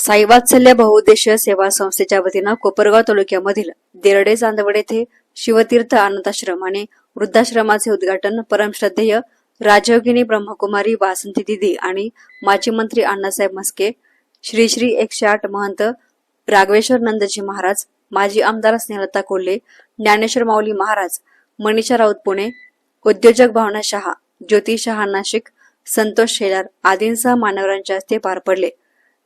साई वात्सल्य बहुउद्देशीय सेवा संस्थेच्या वतीनं कोपरगाव तालुक्यामधील देरडे चांदवड येथे शिवतीर्थ अनाथाश्रम आणि वृद्धाश्रमाचे उद्घाटन परमश्रद्धेय राजयोगिनी ब्रह्मकुमारी वासंती दिदी आणि माजी मंत्री अण्णासाहेब म्हस्के, श्री श्री 108 महंत राघवेश्वर नंदजी महाराज, माजी आमदार स्नेहलता कोल्हे, ज्ञानेश्वर माऊली महाराज, मनीषा राऊत पुणे, उद्योजक भावना शहा, ज्योती शहा नाशिक, संतोष शेलार आदींसह मान्यवरांच्या हस्ते पार पडले।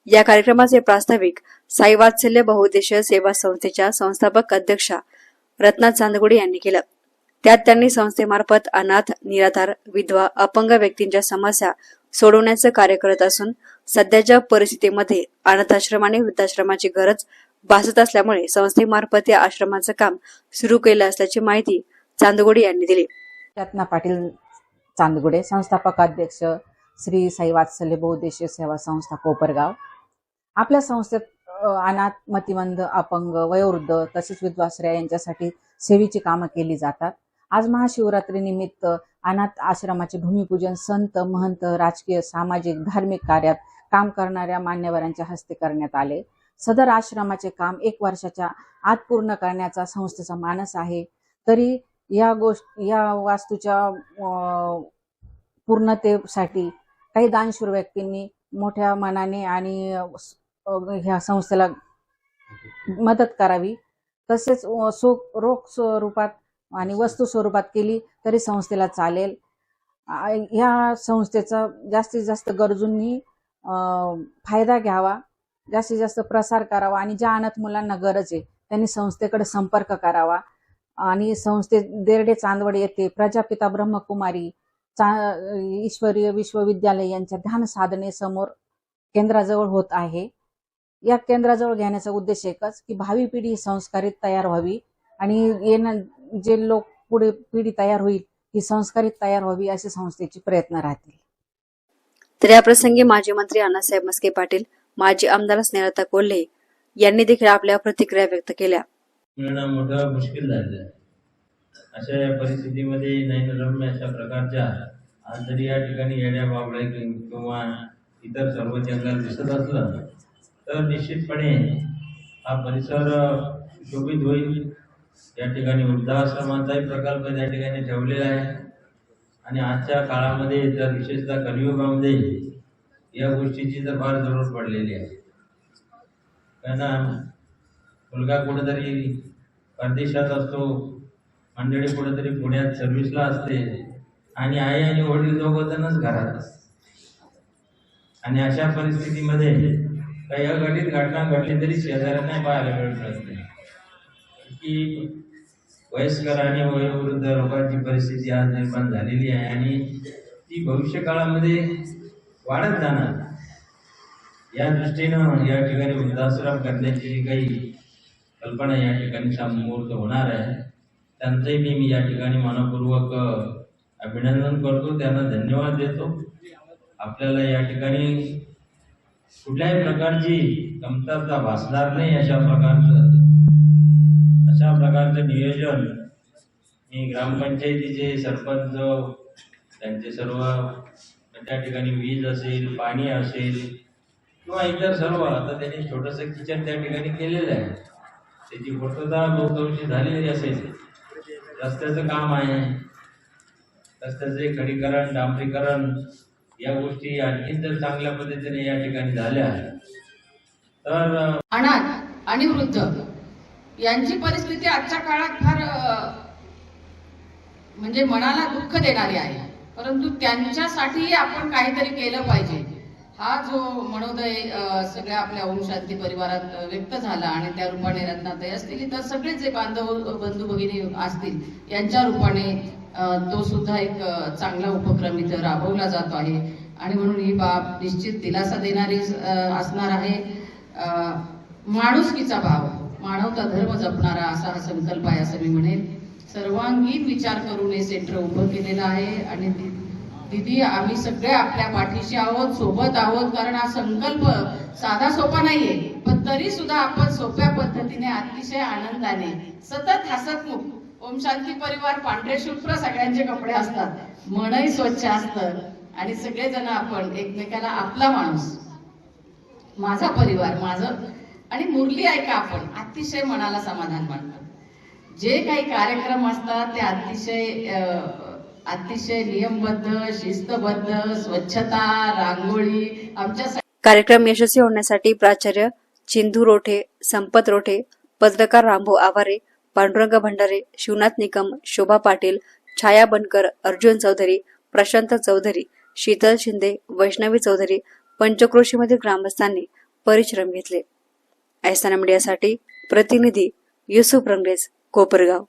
या कार्यक्रमाचे प्रास्ताविक साई वात्सल्य बहुउद्देशीय सेवा संस्थेच्या संस्थापक अध्यक्षा रत्ना चांदगुडे यांनी केलं। त्यात त्यांनी संस्थेमार्फत अनाथ, निराधार, विधवा, अपंग व्यक्तींच्या समस्या सोडवण्याचं कार्य करत असून सध्याच्या परिस्थितीमध्ये अनाथाश्रम आणि वृद्धाश्रमाची गरज भासत असल्यामुळे संस्थेमार्फत या आश्रमाचं काम सुरू केलं असल्याची माहिती चांदगुडे यांनी दिली। रत्ना पाटील चांदगुडे, संस्थापक अध्यक्ष श्री साई वात्सल्य बहुउद्देशीय सेवा संस्था कोपरगाव। आपल्या संस्थेत अनाथ, मतिमंद, अपंग, वयोवृद्ध तसेच विधवाश्रय यांच्यासाठी सेवेची कामं केली जातात। आज महाशिवरात्री निमित्त अनाथ आश्रमाचे भूमिपूजन संत, महंत, राजकीय, सामाजिक, धार्मिक कार्यात काम करणाऱ्या मान्यवरांच्या हस्ते करण्यात आले। सदर आश्रमाचे काम 1 वर्षाच्या आत पूर्ण करण्याचा संस्थेचा मानस आहे। तरी या वास्तूच्या पूर्णतेसाठी काही दानशूर व्यक्तींनी मोठ्या मनाने आणि ह्या संस्थेला मदत करावी। तसेच रोख स्वरूपात आणि वस्तू स्वरूपात केली तरी संस्थेला चालेल। या संस्थेचा जास्तीत जास्त गरजूंनी फायदा घ्यावा, जास्तीत जास्त प्रसार करावा आणि ज्या अनाथ मुलांना गरज आहे त्यांनी संस्थेकडे संपर्क करावा। आणि संस्थे देरडे चांदवड येथे प्रजापिता ब्रह्मकुमारी ईश्वरीय विश्वविद्यालय यांच्या ध्यान साधनेसमोर केंद्राजवळ होत आहे। या केंद्राजवळ घेण्याचा उद्देश एकच की भावी पिढी संस्कारित तयार व्हावी आणि जे लोक पुढे पिढी तयार होईल ही संस्कारित तयार व्हावी असे संस्थेचे प्रयत्न राहतील। तर या प्रसंगी माजी मंत्री अण्णासाहेब म्हस्के पाटील, माजी आमदार स्नेहलता कोल्हे यांनी देखील आपल्या प्रतिक्रिया व्यक्त केल्या। मिळणं मोठं मुश्किल झालं। अशा परिस्थितीमध्ये नैनरम्य अशा प्रकारच्या आज जरी या ठिकाणी येड्या बाबड्या किंवा इतर सर्व जंगल दिसत असलं तर निश्चितपणे हा परिसर शोभित होईल। या ठिकाणी वृद्धाश्रमाचाही प्रकल्प त्या ठिकाणी ठेवलेला आहे आणि आजच्या काळामध्ये तर विशेषतः कलियुगामध्ये या गोष्टीची तर फार जरूर पडलेली आहे। कारण मुलगा कुठेतरी परदेशात असतो, मंडळी कुठेतरी पुण्यात सर्व्हिसला असते आणि आई आणि वडील दोघंजणच घरात असतात। आणि अशा परिस्थितीमध्ये काही अघटित घटना घडली तरी शेजाऱ्यांना पाहायला मिळत नाही की वयस्कर आणि वयोवृद्ध लोकांची परिस्थिती आज निर्माण झालेली आहे आणि ती भविष्य काळामध्ये वाढत जाणार। या दृष्टीनं या ठिकाणी वृद्धाश्रम करण्याची जी काही कल्पना या ठिकाणी समूर्त होणार आहे त्यांचंही मी या ठिकाणी मनपूर्वक अभिनंदन करतो, त्यांना धन्यवाद देतो। आपल्याला या ठिकाणी कुठल्याही प्रकारची कमतरता भासणार नाही अशा प्रकारचं नियोजन मी ग्रामपंचायतीचे सरपंच त्यांचे सर्व त्या ठिकाणी वीज असेल, पाणी असेल किंवा इतर सर्व आता त्यांनी छोटंसं किचन त्या ठिकाणी केलेलं आहे, त्याची पूर्तता लोकदौशी झालेली असेल। रस्त्याचं काम आहे, रस्त्याचे खडीकरण, डांबरीकरण या गोष्टी आणखी जर चांगल्या पद्धतीने या ठिकाणी झाल्या तर अनाथ आणि वृद्ध यांची परिस्थिती आजच्या काळात फार म्हणजे मनाला दुःख देणारी आहे, परंतु त्यांच्यासाठी आपण काहीतरी केलं पाहिजे। हा जो मनोदय सगळ्या आपल्या ओम शांती परिवारात व्यक्त झाला आणि त्या रूपाने रत्नाताई असतील तर सगळेच जे बांधव बंधू भगिनी असतील यांच्या रूपाने तो सुद्धा एक चांगला उपक्रम इथं राबवला जातो आहे आणि म्हणून ही बाब निश्चित दिलासा देणारी असणार आहे। माणुसकीचा भाव, मानवता धर्म जपणारा असा हा संकल्प आहे असं मी म्हणेन। सर्वांगीण विचार करून हे सेंटर उभं केलेलं आहे आणि दीदी आम्ही सगळे आपल्या पाठीशी आहोत, सोबत आहोत, कारण हा संकल्प साधा सोपा नाहीये, पण तरी सुद्धा आपण सोप्या पद्धतीने अतिशय आनंदाने सतत हसतमुख ओम शांती परिवार पांढरे शुभ्र सगळ्यांचे कपडे असतात, मनही स्वच्छ असतं आणि सगळेजण आपण एकमेकाला आपला माणूस माझा परिवार, माझं आणि मुरली ऐका आपण अतिशय मनाला समाधान वाटतं. जे काही कार्यक्रम असतात ते अतिशय नियमबद्ध, शिस्तबद्ध, स्वच्छता, रांगोळी आमच्या कार्यक्रम यशस्वी होण्यासाठी प्राचार्य चिंधू रोठे, संपत रोठे, पत्रकार रामभाऊ आवारे, पांडुरंग भंडारे, शिवनाथ निकम, शोभा पाटील, छाया बनकर, अर्जुन चौधरी, प्रशांत चौधरी, शीतल शिंदे, वैष्णवी चौधरी, पंचक्रोशीमधील ग्रामस्थांनी परिश्रम घेतले. ऐसाना मीडियासाठी प्रतिनिधी युसुफ रंगरेज, कोपरगाव.